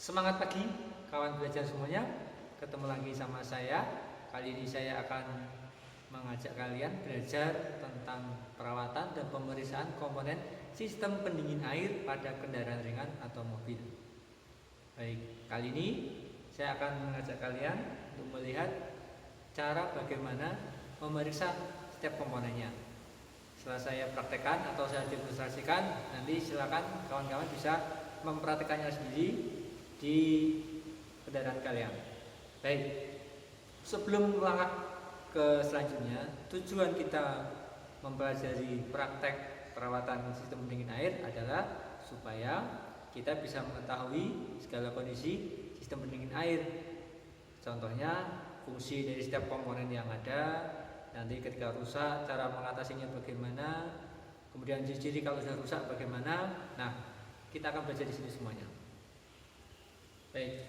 Semangat pagi kawan belajar semuanya. Ketemu lagi sama saya. Kali ini saya akan mengajak kalian belajar tentang perawatan dan pemeriksaan komponen sistem pendingin air pada kendaraan ringan atau mobil. Baik, kali ini saya akan mengajak kalian untuk melihat cara bagaimana memeriksa setiap komponennya. Setelah saya praktekkan atau saya demonstrasikan, nanti silakan kawan-kawan bisa mempraktekannya sendiri di kendaraan kalian. Baik, sebelum melangkah ke selanjutnya, tujuan kita mempelajari praktek perawatan sistem pendingin air adalah supaya kita bisa mengetahui segala kondisi sistem pendingin air. Contohnya, fungsi dari setiap komponen yang ada, nanti ketika rusak cara mengatasinya bagaimana, kemudian ciri-ciri kalau sudah rusak bagaimana. Nah, kita akan belajar di sini semuanya. Baik,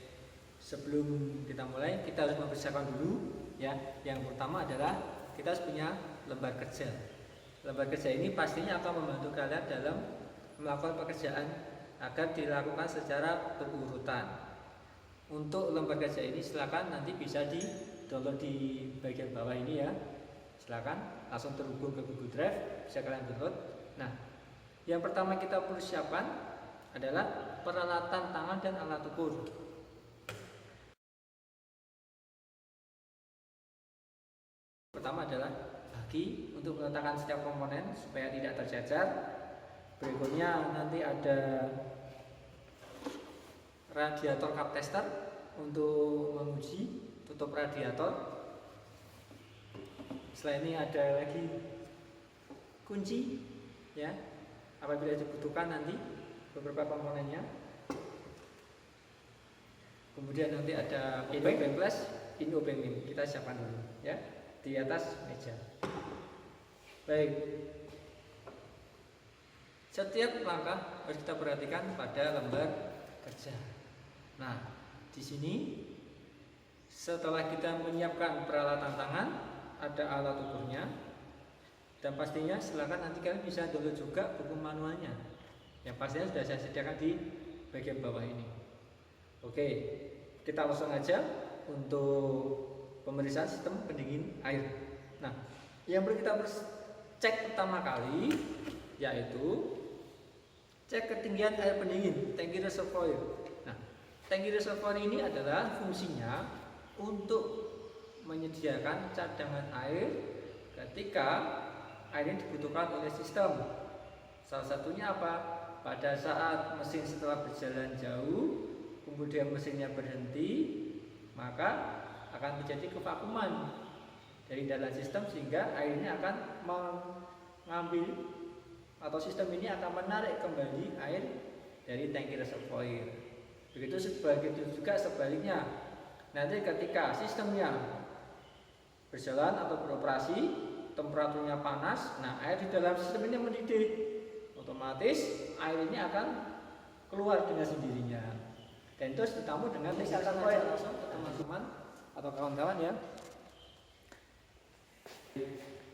sebelum kita mulai kita harus mempersiapkan dulu ya. Yang pertama adalah kita harus punya lembar kerja. Lembar kerja ini pastinya akan membantu kalian dalam melakukan pekerjaan agar dilakukan secara berurutan. Untuk lembar kerja ini silakan nanti bisa di-download di bagian bawah ini ya. Silakan langsung terhubung ke Google Drive, bisa kalian download. Nah, yang pertama kita perlu siapkan adalah peralatan tangan dan alat ukur. Pertama adalah bagi untuk meletakkan setiap komponen supaya tidak tercecer. Berikutnya nanti ada radiator cup tester untuk menguji tutup radiator. Setelah ini ada lagi kunci ya, apabila dibutuhkan nanti beberapa komponennya. Kemudian nanti ada obeng plus obeng. Kita siapkan dulu ya di atas meja. Baik, setiap langkah harus kita perhatikan pada lembar kerja. Nah, di sini setelah kita menyiapkan peralatan tangan, ada alat ukurnya, dan pastinya silakan nanti kalian bisa download juga buku manualnya. Yang pastinya sudah saya sediakan di bagian bawah ini. Oke, kita langsung aja untuk pemeriksaan sistem pendingin air. Nah, yang perlu kita cek pertama kali yaitu cek ketinggian air pendingin, tangki reservoir. Nah, tangki reservoir ini adalah fungsinya untuk menyediakan cadangan air ketika air ini dibutuhkan oleh sistem. Salah satunya apa? Pada saat mesin setelah berjalan jauh, kemudian mesinnya berhenti, maka akan terjadi kevakuman dari dalam sistem sehingga airnya akan mengambil atau sistem ini akan menarik kembali air dari tangki reservoir. Begitu juga sebaliknya. Nanti ketika sistemnya berjalan atau beroperasi, temperaturnya panas, nah air di dalam sistem ini mendidih, otomatis air ini akan keluar dengan sendirinya. Dan itu harus ditampung dengan reservoir langsung ke teman-teman atau kawan-kawan ya.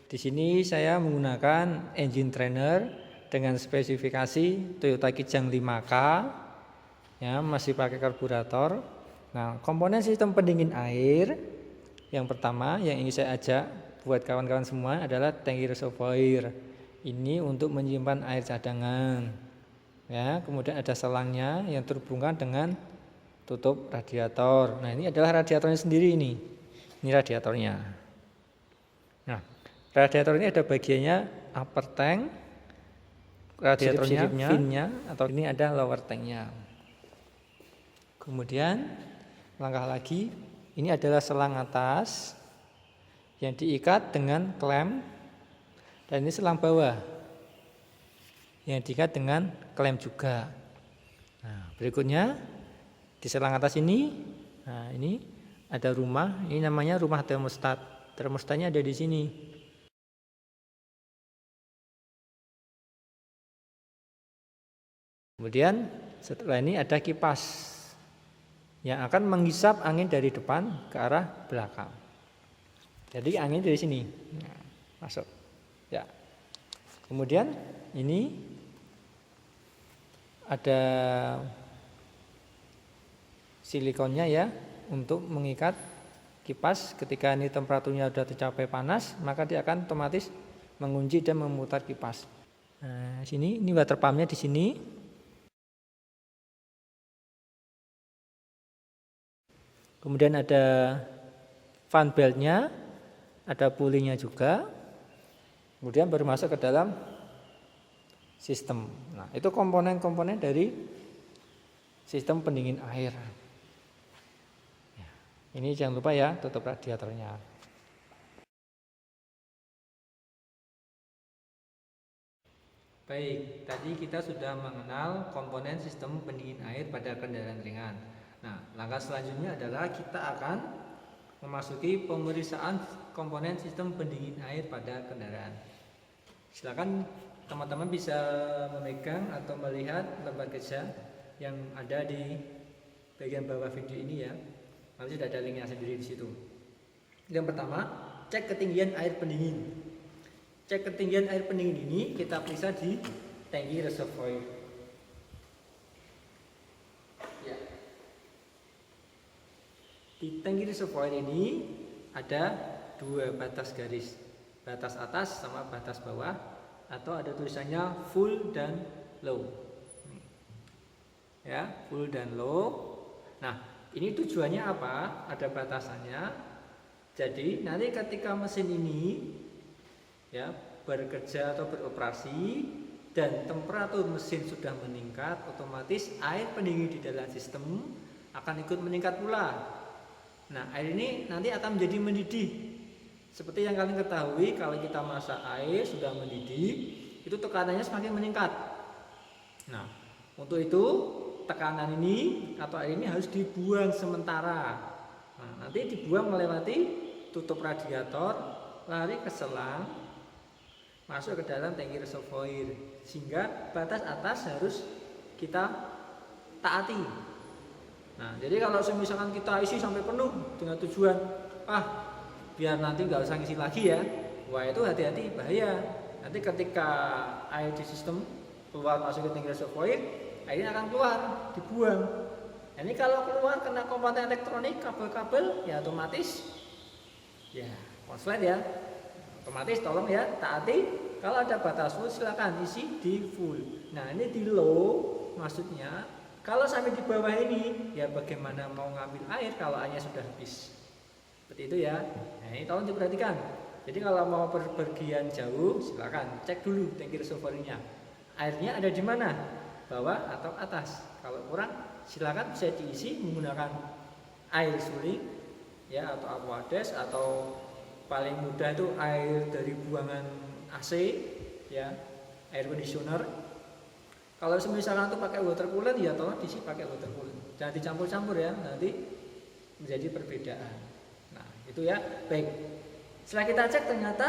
Di sini saya menggunakan engine trainer dengan spesifikasi Toyota Kijang 5K ya, masih pakai karburator. Nah, komponen sistem pendingin air yang pertama yang ingin saya ajak buat kawan-kawan semua adalah tangki reservoir. Ini untuk menyimpan air cadangan. Ya, kemudian ada selangnya yang terhubungkan dengan tutup radiator. Nah, ini adalah radiatornya sendiri ini. Ini radiatornya. Nah, radiator ini ada bagiannya upper tank, radiatornya, finnya, atau ini ada lower tanknya. Kemudian langkah lagi, ini adalah selang atas yang diikat dengan klem, dan ini selang bawah yang diikat dengan klem juga. Nah, berikutnya di selang atas ini, nah ini ada rumah, ini namanya rumah termostat. Termostatnya ada di sini. Kemudian setelah ini ada kipas yang akan menghisap angin dari depan ke arah belakang. Jadi angin dari sini nah, masuk. Ya. Kemudian ini ada silikonnya ya untuk mengikat kipas. Ketika ini temperaturnya sudah tercapai panas, maka dia akan otomatis mengunci dan memutar kipas. Nah, sini ini water pumpnya di sini. Kemudian ada fan beltnya, ada pulley-nya juga. Kemudian baru masuk ke dalam sistem. Nah, itu komponen-komponen dari sistem pendingin air. Ini jangan lupa ya, tutup radiatornya. Baik, tadi kita sudah mengenal komponen sistem pendingin air pada kendaraan ringan. Nah, langkah selanjutnya adalah kita akan memasuki pemeriksaan komponen sistem pendingin air pada kendaraan. Silakan teman-teman bisa memegang atau melihat lembar kerja yang ada di bagian bawah video ini ya. Nanti sudah ada linknya sendiri di situ. Yang pertama, cek ketinggian air pendingin. Cek ketinggian air pendingin ini kita periksa di tangki reservoir. Ya. Di tangki reservoir ini ada dua batas garis, batas atas sama batas bawah, atau ada tulisannya full dan low. Ya, full dan low. Nah, ini tujuannya apa? Ada batasannya. Jadi nanti ketika mesin ini ya bekerja atau beroperasi dan temperatur mesin sudah meningkat, otomatis air pendingin di dalam sistem akan ikut meningkat pula. Nah, air ini nanti akan menjadi mendidih. Seperti yang kalian ketahui, kalau kita masak air sudah mendidih, itu tekanannya semakin meningkat. Nah, untuk itu tekanan ini atau air ini harus dibuang sementara. Nah, nanti dibuang melewati tutup radiator, lari ke selang, masuk ke dalam tangki reservoir, sehingga batas atas harus kita taati. Nah, jadi kalau misalkan kita isi sampai penuh dengan tujuan biar nanti nggak usah ngisi lagi ya, wah itu hati-hati, bahaya. Nanti ketika air di sistem keluar masuk ke tangki reservoir, airnya akan keluar, dibuang. Ini kalau keluar kena komponen elektronik, kabel-kabel, ya otomatis ya konslet ya. Otomatis tolong ya taati, kalau ada batas full silakan isi di full. Nah, ini di low maksudnya kalau sampai di bawah ini ya bagaimana mau ngambil air kalau airnya sudah habis. Seperti itu ya. Nah, ini tolong diperhatikan. Jadi kalau mau pergian jauh silakan cek dulu tangki reservoirnya. Airnya ada di mana? Bawah atau atas. Kalau kurang silakan bisa diisi menggunakan air suling ya atau aquades, atau paling mudah itu air dari buangan AC ya, air conditioner. Kalau misalkan itu pakai water cooler ya tolong diisi pakai water cooler. Jangan dicampur-campur ya, nanti menjadi perbedaan. Nah, itu ya. Baik. Setelah kita cek ternyata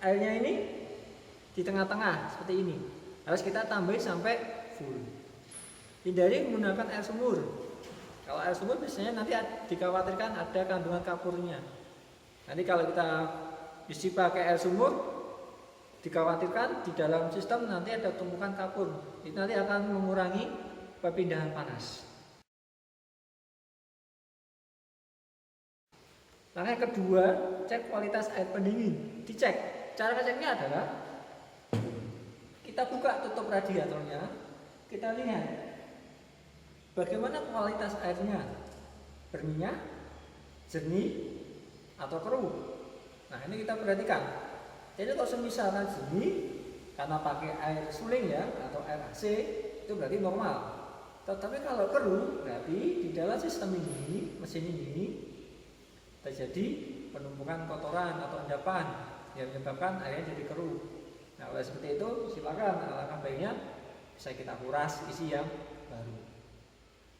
airnya ini di tengah-tengah seperti ini. Harus kita tambah sampai full. Hindari menggunakan air sumur. Kalau air sumur biasanya nanti dikhawatirkan ada kandungan kapurnya. Nanti kalau kita isi pakai air sumur, dikhawatirkan di dalam sistem nanti ada tumpukan kapur. Itu nanti akan mengurangi perpindahan panas. Langkah kedua, cek kualitas air pendingin. Dicek. Cara ngeceknya adalah kita buka tutup radiatornya, kita lihat bagaimana kualitas airnya, berminyak, jernih, atau keruh. Nah, ini kita perhatikan. Jadi kalau misalnya jernih karena pakai air suling ya atau air AC itu berarti normal. Tetapi kalau keruh berarti di dalam sistem ini, mesin ini terjadi penumpukan kotoran atau endapan yang menyebabkan airnya jadi keruh. Nah, oleh seperti itu silakan alangkah baiknya bisa kita kuras isi yang baru.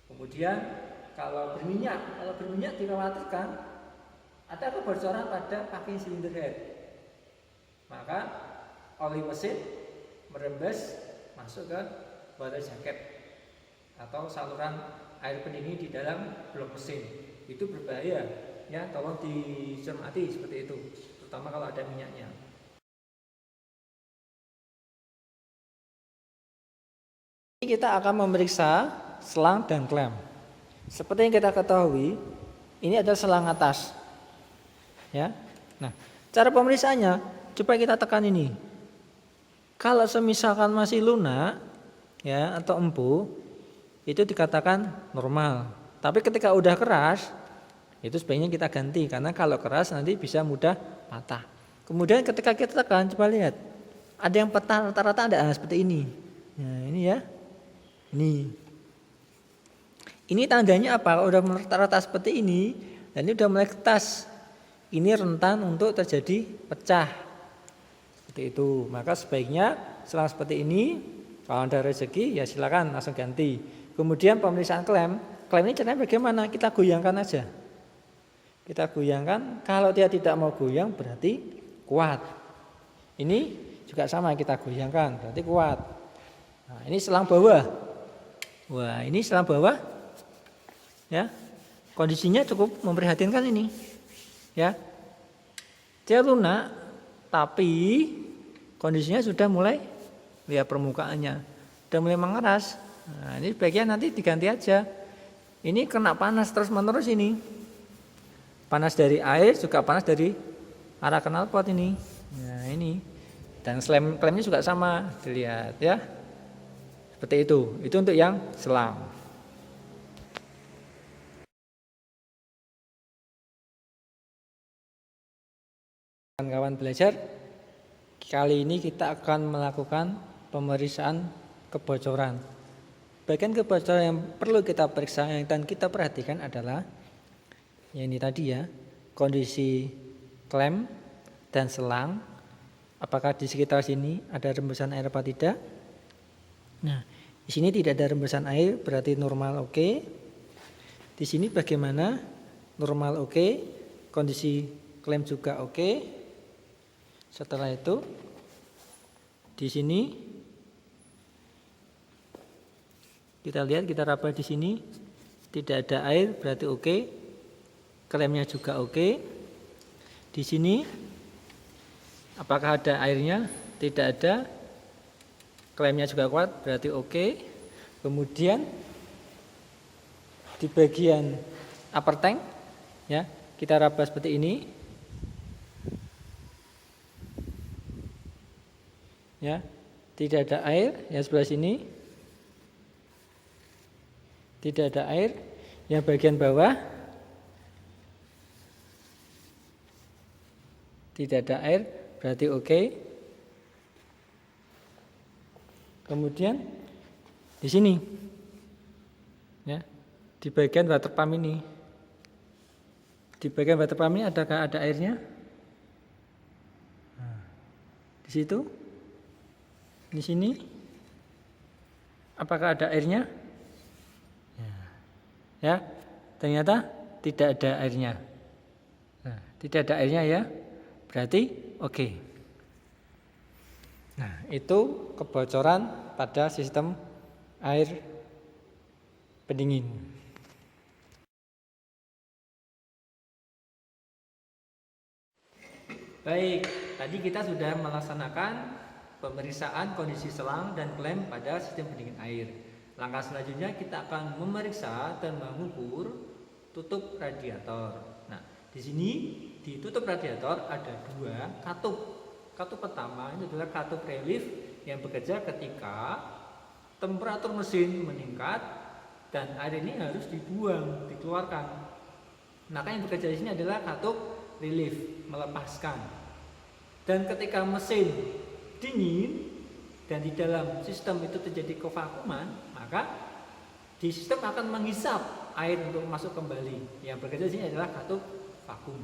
Kemudian kalau berminyak dikhawatirkan ada kebocoran pada packing cylinder head. Maka oli mesin merembes masuk ke water jacket atau saluran air pendingin di dalam blok mesin. Itu berbahaya ya, tolong dicermati seperti itu, terutama kalau ada minyaknya. Kita akan memeriksa selang dan klem. Seperti yang kita ketahui, ini adalah selang atas. Ya. Nah, cara pemeriksaannya coba kita tekan ini. Kalau semisalkan masih lunak ya atau empuk, itu dikatakan normal. Tapi ketika udah keras, itu sebaiknya kita ganti karena kalau keras nanti bisa mudah patah. Kemudian ketika kita tekan, coba lihat. Ada yang patah rata-rata ada seperti ini. Nah, ini ya. Ini tandanya apa? Kalau udah rata-rata seperti ini, dan ini udah mulai ketas. Ini rentan untuk terjadi pecah. Seperti itu. Maka sebaiknya selang seperti ini, kalau ada rezeki ya silakan langsung ganti. Kemudian pemeriksaan klem. Klem ini caranya bagaimana? Kita goyangkan aja. Kita goyangkan. Kalau dia tidak mau goyang berarti kuat. Ini juga sama, kita goyangkan berarti kuat. Nah, ini selang bawah. Wah, ini selang bawah. Ya, kondisinya cukup memprihatinkan ini, ya. Dia lunak, tapi kondisinya sudah mulai lihat permukaannya, sudah mulai mengeras. Nah, ini bagian nanti diganti aja. Ini kena panas terus menerus ini, panas dari air juga panas dari arah knalpot ini. Nah ini, dan klemnya juga sama, dilihat ya, seperti itu. Itu untuk yang selang. Kawan-kawan belajar, kali ini kita akan melakukan pemeriksaan kebocoran. Bagian kebocoran yang perlu kita periksa dan kita perhatikan adalah ya ini tadi ya, kondisi klem dan selang. Apakah di sekitar sini ada rembesan air apa tidak? Nah, di sini tidak ada rembesan air, berarti normal oke. Di sini bagaimana? Normal oke. Kondisi klem juga oke. Setelah itu di sini kita lihat, kita raba di sini tidak ada air berarti oke. Klemnya juga oke. Di sini apakah ada airnya? Tidak ada. Klemnya juga kuat berarti oke. Kemudian di bagian upper tank ya, kita raba seperti ini. Ya, tidak ada air, yang sebelah sini tidak ada air, yang bagian bawah tidak ada air, berarti oke. Kemudian di sini, ya, di bagian water pump ini, di bagian water pump ini adakah ada airnya? Nah, di situ. Di sini, apakah ada airnya? Ya, ternyata tidak ada airnya. Nah, tidak ada airnya ya, berarti oke. Nah, itu kebocoran pada sistem air pendingin. Baik, tadi kita sudah melaksanakan pemeriksaan kondisi selang dan klem pada sistem pendingin air. Langkah selanjutnya kita akan memeriksa dan mengukur tutup radiator. Nah, di sini di tutup radiator ada dua katup. Katup pertama itu adalah katup relief yang bekerja ketika temperatur mesin meningkat dan air ini harus dibuang, dikeluarkan. Maka yang bekerja di sini adalah katup relief, melepaskan. Dan ketika mesin dingin dan di dalam sistem itu terjadi kevakuman, maka di sistem akan menghisap air untuk masuk kembali. Yang bekerja di sini adalah katup vakum.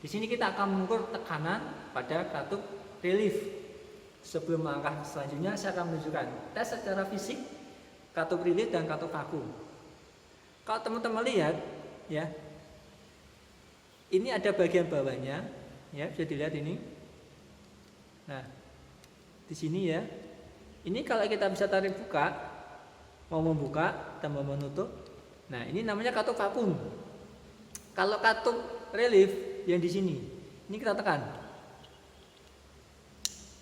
Di sini kita akan mengukur tekanan pada katup relief. Sebelum langkah selanjutnya, saya akan menunjukkan tes secara fisik katup relief dan katup vakum. Kalau teman-teman lihat, ya, ini ada bagian bawahnya, ya, bisa dilihat ini. Nah, di sini ya, ini kalau kita bisa tarik buka, mau membuka dan mau menutup, nah ini namanya katup vakum. Kalau katup relief yang di sini, ini kita tekan.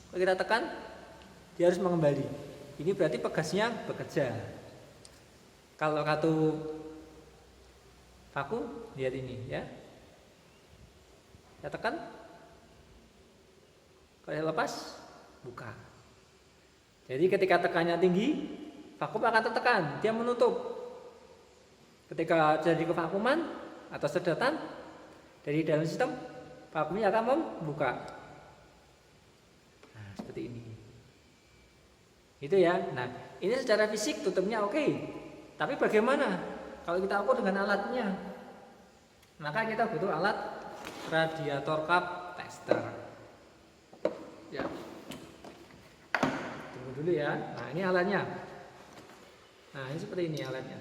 Kalau kita tekan, dia harus mengembali. Ini berarti pegasnya bekerja. Kalau katup vakum, lihat ini ya. Saya tekan, kalau saya lepas, buka. Jadi ketika tekannya tinggi, vakum akan tertekan, dia menutup. Ketika terjadi kevakuman atau sedatan dari dalam sistem, vakumnya akan membuka. Nah, seperti ini. Itu ya. Nah, ini secara fisik tutupnya oke. Tapi bagaimana kalau kita ukur dengan alatnya? Maka kita butuh alat radiator cup tester. Ya. Tunggu dulu ya. Nah, ini alatnya. Nah, ini seperti ini alatnya.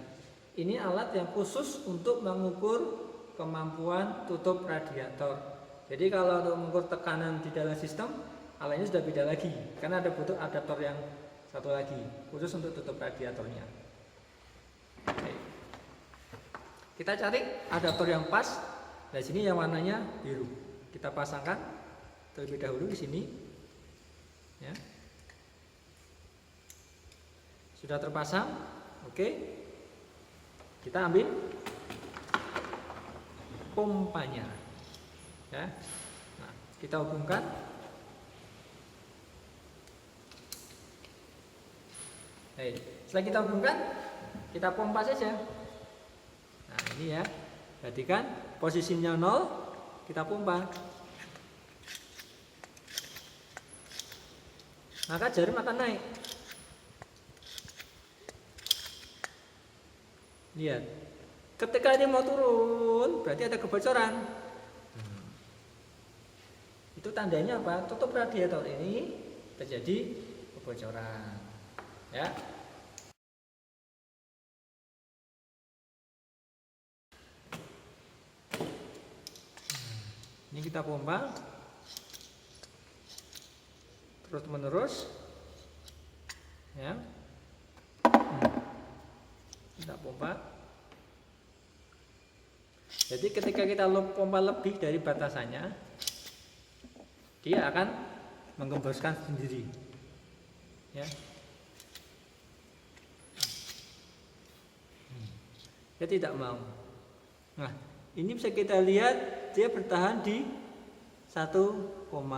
Ini alat yang khusus untuk mengukur kemampuan tutup radiator. Jadi kalau untuk mengukur tekanan di dalam sistem, alatnya sudah beda lagi. Karena ada butuh adaptor yang satu lagi, khusus untuk tutup radiatornya. Oke. Kita cari adaptor yang pas. Nah, sini yang warnanya biru. Kita pasangkan terlebih dahulu di sini. Ya. Sudah terpasang. Oke. Kita ambil pompanya. Ya. Nah, kita hubungkan. Setelah kita hubungkan, kita pompa saja. Nah, ini ya. Perhatikan posisinya 0, kita pompa. Maka jarum akan naik. Lihat. Ketika ini mau turun, berarti ada kebocoran. Itu tandanya apa? Tutup radiator ini terjadi kebocoran. Ya. Ini kita pompa terus menerus, ya. Kita pompa. Jadi ketika kita pompa lebih dari batasannya, dia akan menggemboskan sendiri, ya. Dia tidak mau. Nah, ini bisa kita lihat dia bertahan di 1,2.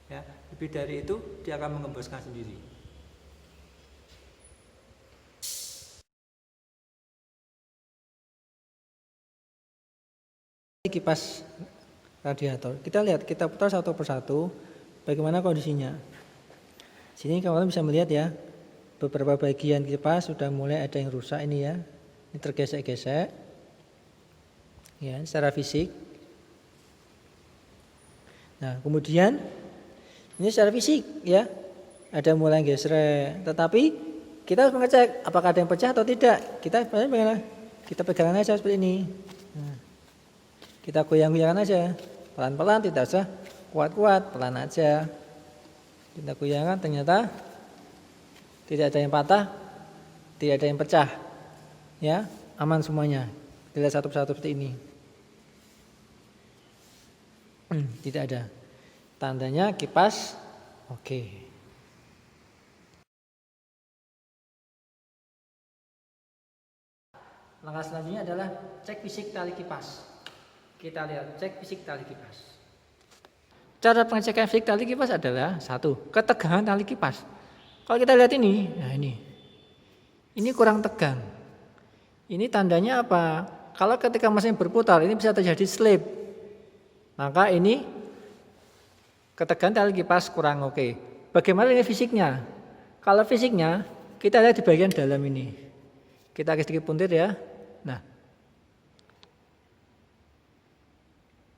Ya, lebih dari itu dia akan mengembuskan sendiri. Kipas radiator. Kita lihat, kita putar satu persatu bagaimana kondisinya. Sini kawan bisa melihat ya. Beberapa bagian kipas sudah mulai ada yang rusak ini ya. Ini tergesek-gesek. Ya, secara fisik. Nah, kemudian ini secara fisik ya. Ada mulai gesrek, tetapi kita harus mengecek apakah ada yang pecah atau tidak. Kita pegangan aja seperti ini. Nah, kita goyang-goyangkan aja. Pelan-pelan, tidak usah kuat-kuat, pelan aja. Kita goyangkan, ternyata tidak ada yang patah, tidak ada yang pecah, ya, aman semuanya. Dilihat satu persatu seperti ini, tidak ada. Tandanya kipas oke. Langkah selanjutnya adalah cek fisik tali kipas. Kita lihat cek fisik tali kipas. Cara pengecekan fisik tali kipas adalah satu, ketegangan tali kipas. Kalau kita lihat ini, nah ini kurang tegang. Ini tandanya apa? Kalau ketika mesin berputar, ini bisa terjadi slip. Maka ini ketegangan tali kipas kurang oke. Bagaimana ini fisiknya? Kalau fisiknya, kita lihat di bagian dalam ini. Kita kasih sedikit puntir ya. Nah,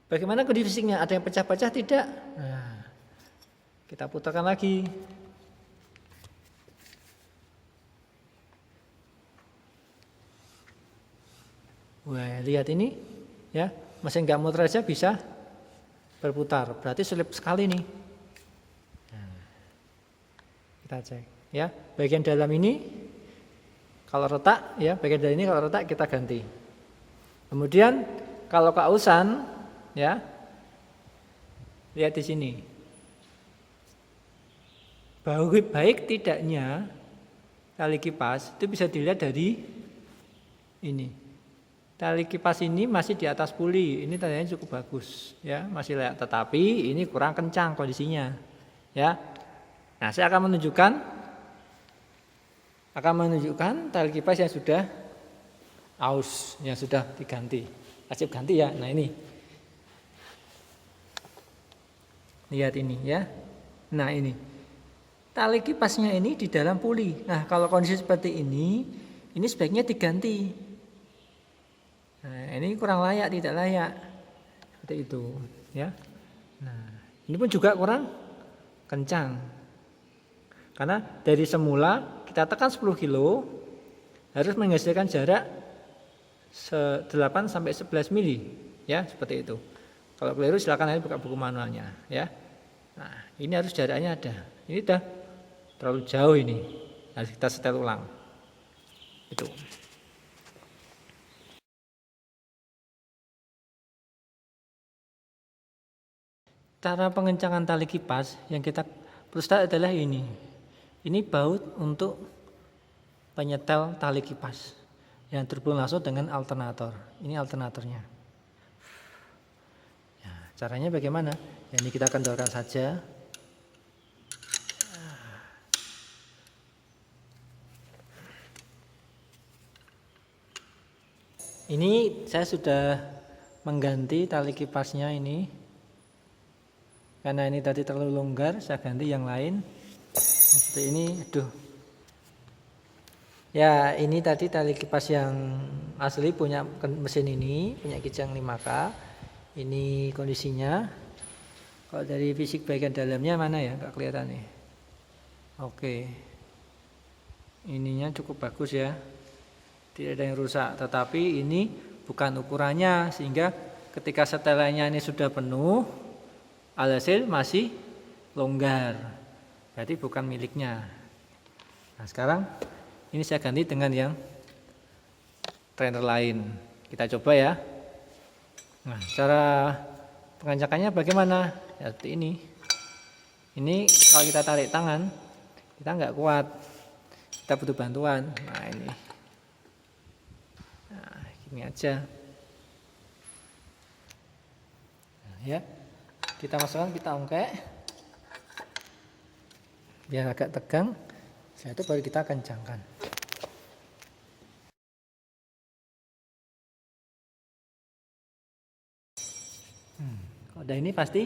bagaimana kondisi fisiknya? Ada yang pecah-pecah tidak? Nah, kita putarkan lagi. Wah, lihat ini ya, mesin nggak muter aja bisa berputar, berarti slip sekali nih. Nah, kita cek ya, bagian dalam ini kalau retak ya, bagian dalam ini kalau retak kita ganti. Kemudian kalau kausan ya, lihat di sini. Baik tidaknya tali kipas itu bisa dilihat dari Ini tali kipas ini masih di atas puli, ini tandanya cukup bagus ya, masih layak, tetapi ini kurang kencang kondisinya ya. Nah, saya akan menunjukkan tali kipas yang sudah aus, yang sudah diganti, wajib ganti ya. Nah, ini lihat ini ya. Nah, ini tali kipasnya ini di dalam puli. Nah, kalau kondisi seperti ini sebaiknya diganti. Nah, ini kurang layak, tidak layak. Seperti itu, ya. Nah, ini pun juga kurang kencang. Karena dari semula kita tekan 10 kilo harus menghasilkan jarak 8 sampai 11 mili, ya, seperti itu. Kalau keliru silakan buka buku manualnya, ya. Nah, ini harus jaraknya ada. Ini udah terlalu jauh ini. Harus kita setel ulang. Itu. Cara pengencangan tali kipas yang kita perlu tahu adalah ini. Ini baut untuk penyetel tali kipas yang terhubung langsung dengan alternator. Ini alternatornya. Ya, caranya bagaimana? Ya, ini kita kendorkan saja. Ini saya sudah mengganti tali kipasnya ini. Karena ini tadi terlalu longgar, saya ganti yang lain. Seperti ini, aduh. Ya, ini tadi tali kipas yang asli punya mesin ini, punya Kijang 5K. Ini kondisinya. Kalau dari fisik bagian dalamnya mana ya? Enggak kelihatan nih. Oke. Ininya cukup bagus ya. Tidak ada yang rusak, tetapi ini bukan ukurannya, sehingga ketika setelannya ini sudah penuh, alhasil masih longgar, berarti bukan miliknya. Nah, sekarang ini saya ganti dengan yang trainer lain. Kita coba ya. Nah, cara pengencakannya bagaimana? Ya, seperti ini. Ini kalau kita tarik tangan, kita nggak kuat, kita butuh bantuan. Nah, ini. Nah, gini aja. Nah, ya. Kita masukkan, kita ongkek biar agak tegang. Setelah itu baru kita kencangkan. Kalau udah ini pasti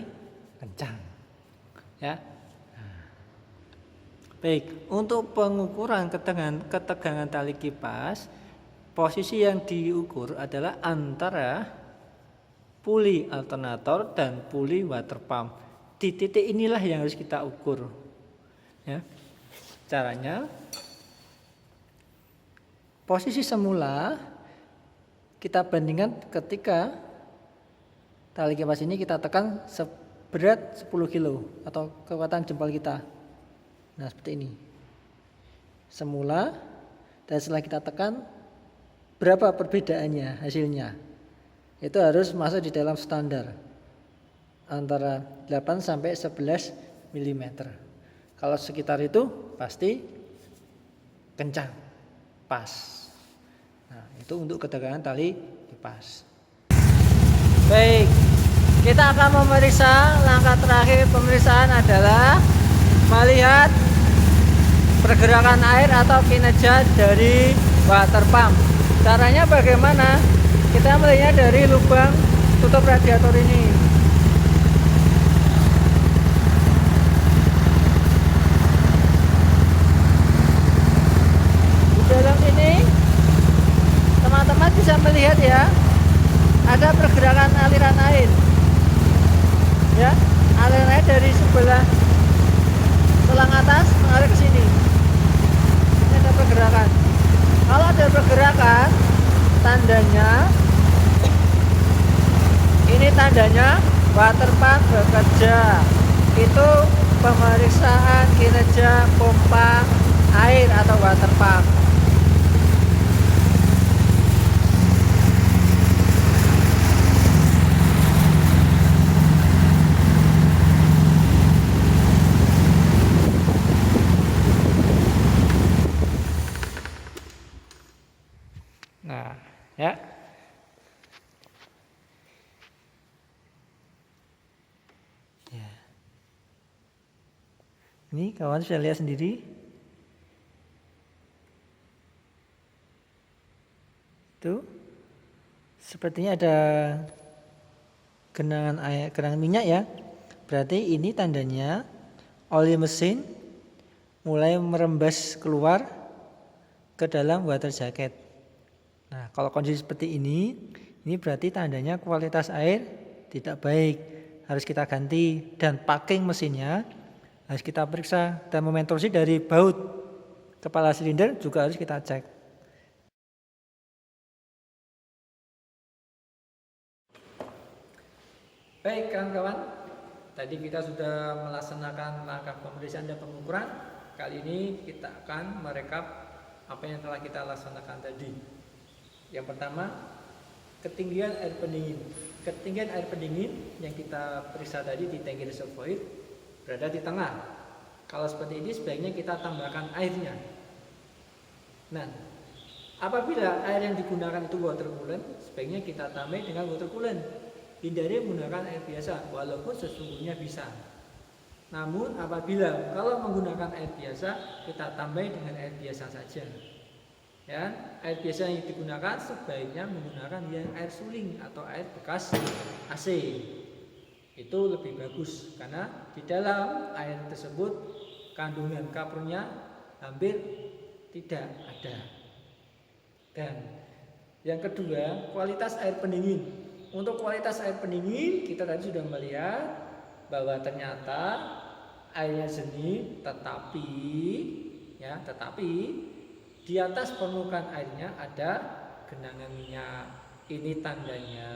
kencang ya. Baik, untuk pengukuran ketegangan tali kipas, posisi yang diukur adalah antara puli alternator dan puli water pump. Di titik inilah yang harus kita ukur. Ya. Caranya, posisi semula kita bandingkan ketika tali kipas ini kita tekan seberat 10 kilo atau kekuatan jempol kita. Nah, seperti ini. Semula dan setelah kita tekan, berapa perbedaannya hasilnya? Itu harus masuk di dalam standar antara 8 sampai 11 mm. Kalau sekitar itu pasti kencang, pas. Nah, itu untuk ketegangan tali kipas. Baik, kita akan memeriksa. Langkah terakhir pemeriksaan adalah melihat pergerakan air atau kinerja dari water pump. Caranya bagaimana? Kita melihatnya dari lubang tutup radiator ini. Di dalam ini teman-teman bisa melihat ya, ada pergerakan aliran air. Ya, aliran air dari sebelah selang atas mengalir ke sini. Ini ada pergerakan. Kalau ada pergerakan, tandanya ini tandanya water pump bekerja. Itu pemeriksaan kinerja pompa air atau water pump. Nah, Ini kawan bisa lihat sendiri. Itu sepertinya ada genangan air, genangan minyak ya. Berarti ini tandanya oli mesin mulai merembes keluar ke dalam water jacket. Nah, kalau kondisi seperti ini berarti tandanya kualitas air tidak baik. Harus kita ganti dan packing mesinnya harus kita periksa dan momentum torsi dari baut kepala silinder juga harus kita cek. Baik kawan-kawan, tadi kita sudah melaksanakan langkah pemeriksaan dan pengukuran. Kali ini kita akan merekap apa yang telah kita laksanakan tadi. Yang pertama, ketinggian air pendingin. Ketinggian air pendingin yang kita periksa tadi di tangki reservoir berada di tengah. Kalau seperti ini sebaiknya kita tambahkan airnya. Nah, apabila air yang digunakan itu water coolant, sebaiknya kita tambah dengan water coolant. Hindari menggunakan air biasa, walaupun sesungguhnya bisa. Namun apabila kalau menggunakan air biasa, kita tambah dengan air biasa saja. Ya, air biasa yang digunakan sebaiknya menggunakan yang air suling atau air bekas AC. Itu lebih bagus karena di dalam air tersebut kandungan kaprotnya hampir tidak ada. Dan yang kedua, kualitas air pendingin. Untuk kualitas air pendingin kita tadi sudah melihat bahwa ternyata airnya jernih, tetapi di atas permukaan airnya ada genangan minyak. Ini tandanya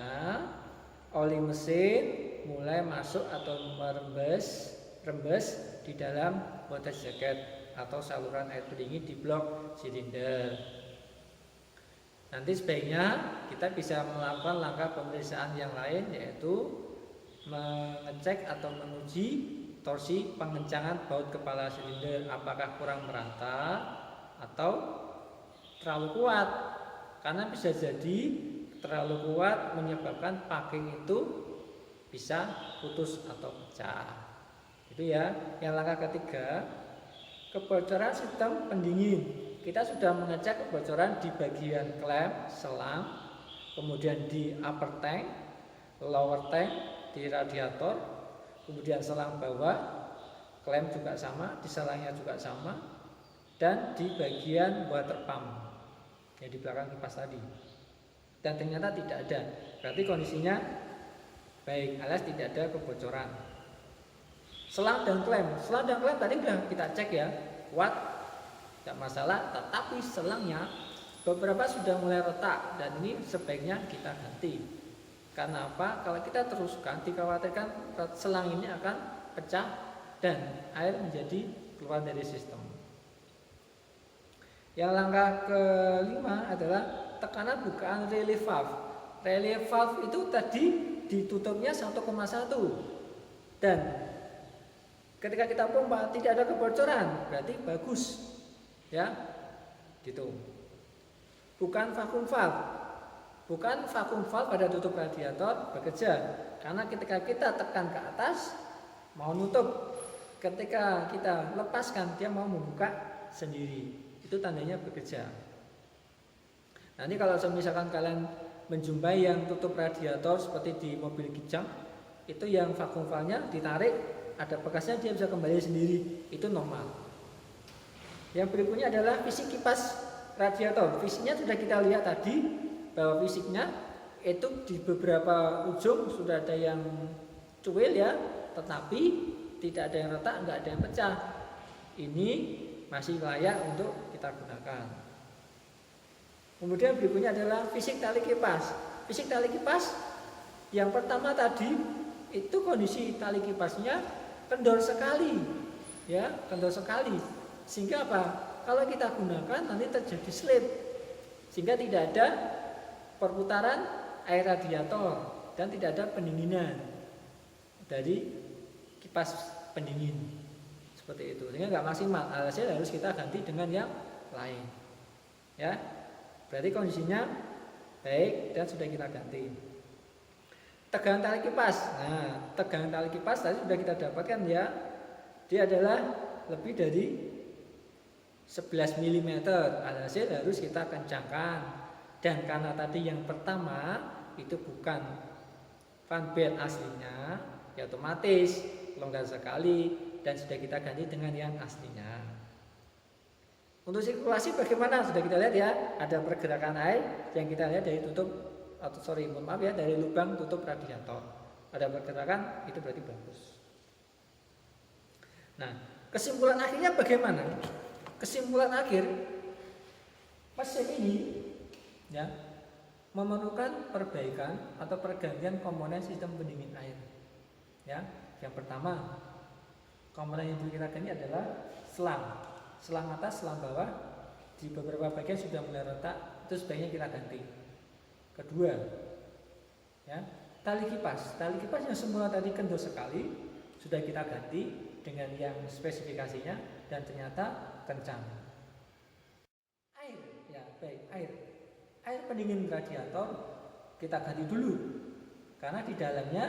oli mesin mulai masuk atau merembes di dalam water jacket atau saluran air pendingin di blok silinder. Nanti sebaiknya kita bisa melakukan langkah pemeriksaan yang lain, yaitu mengecek atau menguji torsi pengencangan baut kepala silinder, apakah kurang merata atau terlalu kuat. Karena bisa jadi terlalu kuat menyebabkan packing itu bisa putus atau pecah. Itu ya. Yang langkah ketiga, kebocoran sistem pendingin. Kita sudah mengecek kebocoran di bagian klem, selang, kemudian di upper tank, lower tank, di radiator, kemudian selang bawah, klem juga sama, di selangnya juga sama, dan di bagian water pump yang di belakang kipas tadi. Dan ternyata tidak ada, berarti kondisinya baik, alias tidak ada kebocoran. Selang dan klem tadi sudah kita cek ya, kuat, tidak masalah, tetapi selangnya beberapa sudah mulai retak dan ini sebaiknya kita ganti. Karena apa? Kalau kita teruskan, dikhawatirkan selang ini akan pecah dan air menjadi keluar dari sistem. Yang langkah kelima adalah tekanan bukaan relay valve. Relay valve itu tadi ditutupnya 1,1 dan ketika kita pompa tidak ada kebocoran, berarti bagus. Ya, gitu. Bukan vakum valve pada tutup radiator bekerja karena ketika kita tekan ke atas mau nutup, ketika kita lepaskan dia mau membuka sendiri. Itu tandanya bekerja. Nanti kalau misalkan kalian menjumpai yang tutup radiator seperti di mobil Kijang, itu yang vakum valve-nya ditarik, ada bekasnya dia bisa kembali sendiri, itu normal. Yang berikutnya adalah fisik kipas radiator. Fisiknya sudah kita lihat tadi bahwa fisiknya itu di beberapa ujung sudah ada yang cuil ya, tetapi tidak ada yang retak, enggak ada yang pecah. Ini masih layak untuk kita gunakan. Kemudian berikutnya adalah fisik tali kipas. Fisik tali kipas yang pertama tadi itu kondisi tali kipasnya kendor sekali, ya, kendor sekali. Sehingga apa? Kalau kita gunakan nanti terjadi slip, sehingga tidak ada perputaran air radiator dan tidak ada pendinginan dari kipas pendingin seperti itu. Sehingga nggak maksimal. Hasilnya harus kita ganti dengan yang lain. Ya, berarti kondisinya baik dan sudah kita ganti. Tegangan tali kipas. Nah, tegangan tali kipas tadi sudah kita dapatkan ya. Dia adalah lebih dari 11 mm. Alhasil harus kita kencangkan. Dan karena tadi yang pertama itu bukan fan belt aslinya, ya otomatis longgar sekali dan sudah kita ganti dengan yang aslinya. Untuk sirkulasi bagaimana? Sudah kita lihat ya, ada pergerakan air yang kita lihat dari dari lubang tutup radiator. Ada pergerakan, itu berarti bagus. Nah, kesimpulan akhirnya bagaimana? Kesimpulan akhir, mesin ini ya memerlukan perbaikan atau pergantian komponen sistem pendingin air. Ya, yang pertama komponen yang perlu kita ganti adalah selang. Selang atas, selang bawah di beberapa bagian sudah mulai retak, itu sebaiknya kita ganti. Kedua, ya, tali kipas yang semula tadi kendor sekali sudah kita ganti dengan yang spesifikasinya dan ternyata kencang. Air, ya baik, air pendingin radiator kita ganti dulu karena di dalamnya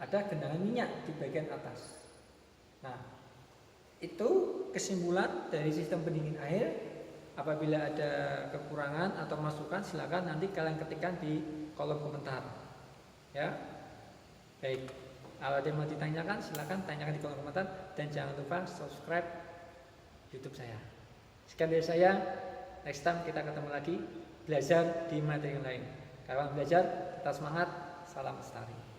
ada genangan minyak di bagian atas. Nah, itu kesimpulan dari sistem pendingin air. Apabila ada kekurangan atau masukan silakan nanti kalian ketikkan di kolom komentar. Ya. Baik. Kalau ada yang mau ditanyakan silakan tanyakan di kolom komentar dan jangan lupa subscribe YouTube saya. Sekian dari saya. Next time kita ketemu lagi belajar di materi lain. Kawan belajar, tetap semangat. Salam lestari.